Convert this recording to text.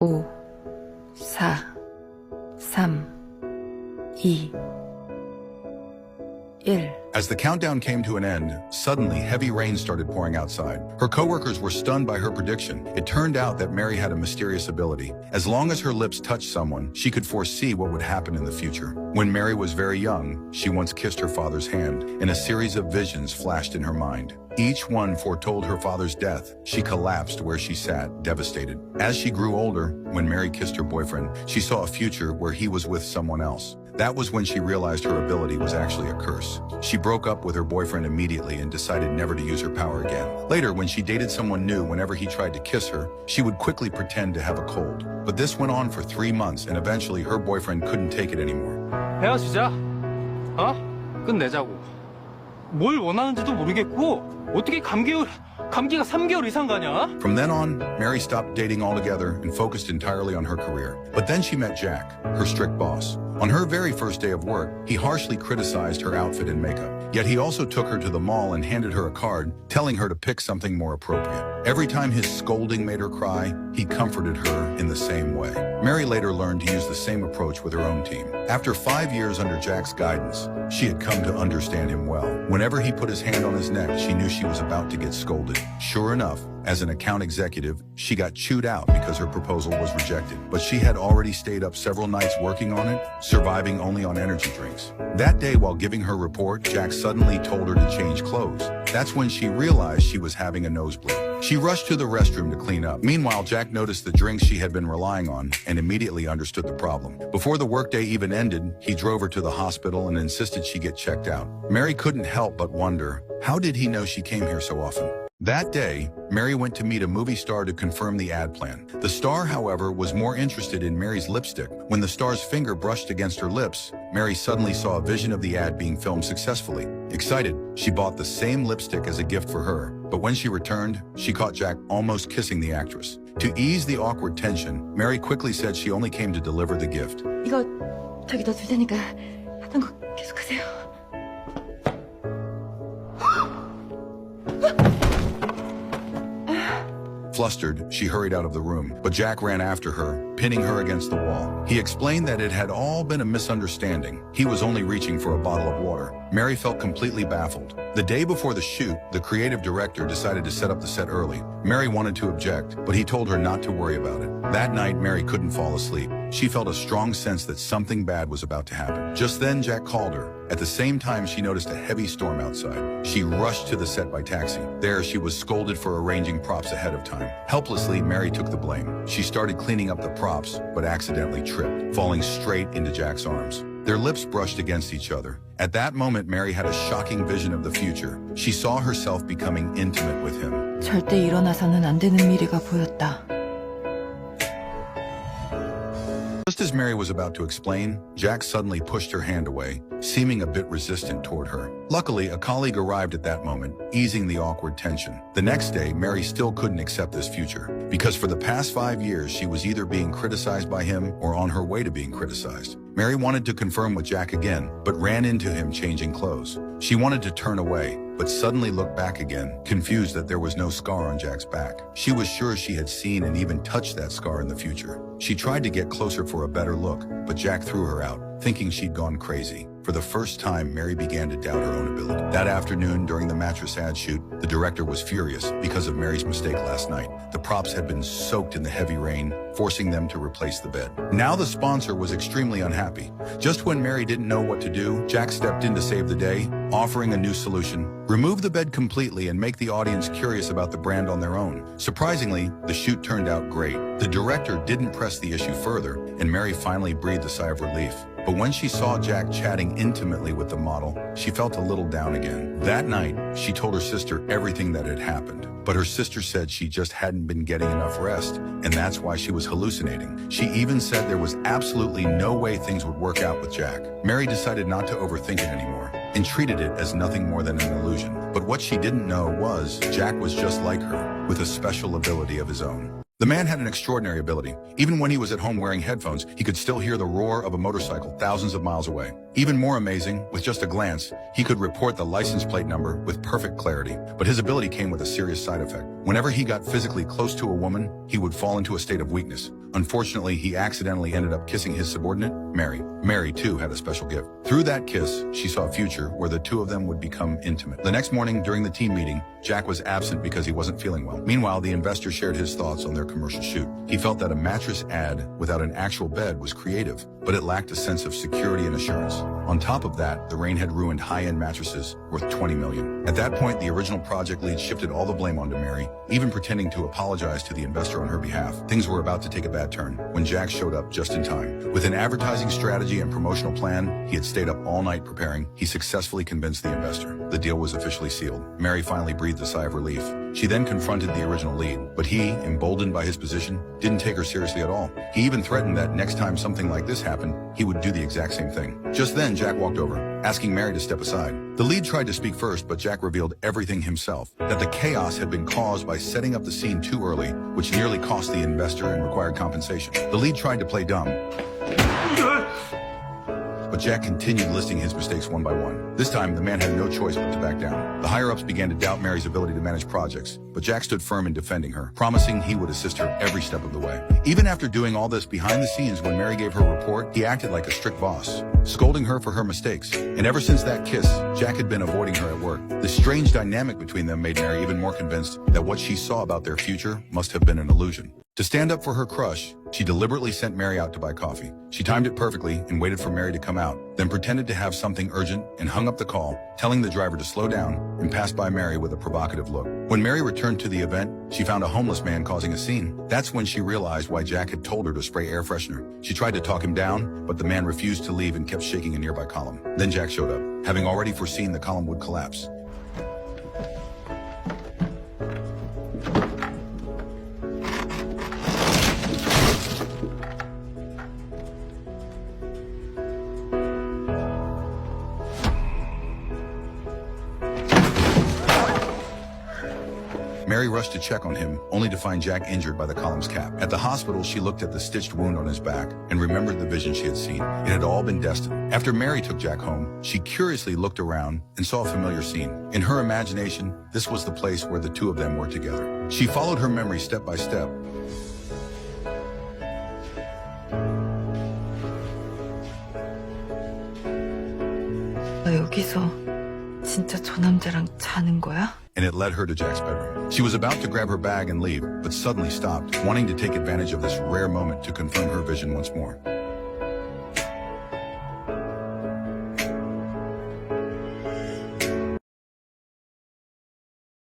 5, 4, 3, 2, 1. As the countdown came to an end, suddenly heavy rain started pouring outside. Her coworkers were stunned by her prediction. It turned out that Mary had a mysterious ability. As long as her lips touched someone, she could foresee what would happen in the future. When Mary was very young, she once kissed her father's hand, and a series of visions flashed in her mind. Each one foretold her father's death. She collapsed where she sat, devastated. As she grew older, when Mary kissed her boyfriend, she saw a future where he was with someone else. That was when she realized her ability was actually a curse. She broke up with her boyfriend immediately and decided never to use her power again. Later, when she dated someone new, whenever he tried to kiss her, she would quickly pretend to have a cold. But this went on for 3 months, and eventually her boyfriend couldn't take it anymore. 헤어지자. 끝내자고. 뭘 원하는지도 모르겠고 어떻게 감기가 3개월 이상 가냐? From then on, Mary stopped dating altogether and focused entirely on her career. But then she met Jack, her strict boss. On her very first day of work, he harshly criticized her outfit and makeup. Yet he also took her to the mall and handed her a card, telling her to pick something more appropriate. Every time his scolding made her cry, he comforted her in the same way. Mary later learned to use the same approach with her own team. After 5 years under Jack's guidance, she had come to understand him well. Whenever he put his hand on his neck, she knew she was about to get scolded. Sure enough, as an account executive, she got chewed out because her proposal was rejected. But she had already stayed up several nights working on it, surviving only on energy drinks. That day, while giving her report, Jack suddenly told her to change clothes. That's when she realized she was having a nosebleed. She rushed to the restroom to clean up. Meanwhile, Jack noticed the drinks she had been relying on and immediately understood the problem. Before the workday even ended, he drove her to the hospital and insisted she get checked out. Mary couldn't help but wonder, how did he know she came here so often? That day, Mary went to meet a movie star to confirm the ad plan. The star, however, was more interested in Mary's lipstick. When the star's finger brushed against her lips, Mary suddenly saw a vision of the ad being filmed successfully. Excited, she bought the same lipstick as a gift for her. But when she returned, she caught Jack almost kissing the actress. To ease the awkward tension, Mary quickly said she only came to deliver the gift. 이거 저기 넣어줄 테니까 하던 거 계속하세요. Flustered, she hurried out of the room, but Jack ran after her, pinning her against the wall. He explained that it had all been a misunderstanding. He was only reaching for a bottle of water. Mary felt completely baffled. The day before the shoot, the creative director decided to set up the set early. Mary wanted to object, but he told her not to worry about it. That night, Mary couldn't fall asleep. She felt a strong sense that something bad was about to happen. Just then, Jack called her. At the same time, she noticed a heavy storm outside. She rushed to the set by taxi. There, she was scolded for arranging props ahead of time. Helplessly, Mary took the blame. She started cleaning up the props, but accidentally tripped, falling straight into Jack's arms. Their lips brushed against each other. At that moment, Mary had a shocking vision of the future. She saw herself becoming intimate with him. 절대 일어나서는 안 되는 미래가 보였다. Just as Mary was about to explain, Jack suddenly pushed her hand away, seeming a bit resistant toward her. Luckily, a colleague arrived at that moment, easing the awkward tension. The next day, Mary still couldn't accept this future, because for the past 5 years, she was either being criticized by him or on her way to being criticized. Mary wanted to confirm with Jack again, but ran into him changing clothes. She wanted to turn away, but suddenly looked back again, confused that there was no scar on Jack's back. She was sure she had seen and even touched that scar in the future. She tried to get closer for a better look, but Jack threw her out, thinking she'd gone crazy. For the first time, Mary began to doubt her own ability. That afternoon, during the mattress ad shoot, the director was furious because of Mary's mistake last night. The props had been soaked in the heavy rain, forcing them to replace the bed. Now the sponsor was extremely unhappy. Just when Mary didn't know what to do, Jack stepped in to save the day, offering a new solution. Remove the bed completely and make the audience curious about the brand on their own. Surprisingly, the shoot turned out great. The director didn't press the issue further, and Mary finally breathed a sigh of relief. But when she saw Jack chatting intimately with the model, she felt a little down again. That night, she told her sister everything that had happened. But her sister said she just hadn't been getting enough rest, and that's why she was hallucinating. She even said there was absolutely no way things would work out with Jack. Mary decided not to overthink it anymore and treated it as nothing more than an illusion. But what she didn't know was Jack was just like her, with a special ability of his own. The man had an extraordinary ability. Even when he was at home wearing headphones, he could still hear the roar of a motorcycle thousands of miles away. Even more amazing, with just a glance, he could report the license plate number with perfect clarity. But his ability came with a serious side effect. Whenever he got physically close to a woman, he would fall into a state of weakness. Unfortunately, he accidentally ended up kissing his subordinate, Mary. Mary, too, had a special gift. Through that kiss, she saw a future where the two of them would become intimate. The next morning, during the team meeting, Jack was absent because he wasn't feeling well. Meanwhile, the investor shared his thoughts on their commercial shoot. He felt that a mattress ad without an actual bed was creative, but it lacked a sense of security and assurance. On top of that, the rain had ruined high-end mattresses worth $20 million. At that point, the original project lead shifted all the blame onto Mary, even pretending to apologize to the investor on her behalf. Things were about to take a bad turn when Jack showed up just in time. With an advertising strategy and promotional plan he had stayed up all night preparing, he successfully convinced the investor. The deal was officially sealed. Mary finally breathed a sigh of relief. She then confronted the original lead, but he, emboldened by his position, didn't take her seriously at all. He even threatened that next time something like this happened, he would do the exact same thing. Just then, Jack walked over, asking Mary to step aside. The lead tried to speak first, but Jack revealed everything himself, that the chaos had been caused by setting up the scene too early, which nearly cost the investor and required compensation. The lead tried to play dumb, but Jack continued listing his mistakes one by one. This time, the man had no choice but to back down. The higher-ups began to doubt Mary's ability to manage projects, but Jack stood firm in defending her, promising he would assist her every step of the way. Even after doing all this behind the scenes, when Mary gave her report, he acted like a strict boss, scolding her for her mistakes. And ever since that kiss, Jack had been avoiding her at work. The strange dynamic between them made Mary even more convinced that what she saw about their future must have been an illusion. To stand up for her crush, she deliberately sent Mary out to buy coffee. She timed it perfectly and waited for Mary to come out, then pretended to have something urgent and hung up the call, telling the driver to slow down and passed by Mary with a provocative look. When Mary returned to the event, she found a homeless man causing a scene. That's when she realized why Jack had told her to spray air freshener. She tried to talk him down, but the man refused to leave and kept shaking a nearby column. Then Jack showed up, having already foreseen the column would collapse. Mary rushed to check on him, only to find Jack injured by the column's cap. At the hospital, she looked at the stitched wound on his back and remembered the vision she had seen. It had all been destined. After Mary took Jack home, she curiously looked around and saw a familiar scene. In her imagination, this was the place where the two of them were together. She followed her memory step by step. 너 여기서 진짜 저 남자랑 자는 거야? And it led her to Jack's bedroom. She was about to grab her bag and leave, but suddenly stopped, wanting to take advantage of this rare moment to confirm her vision once more.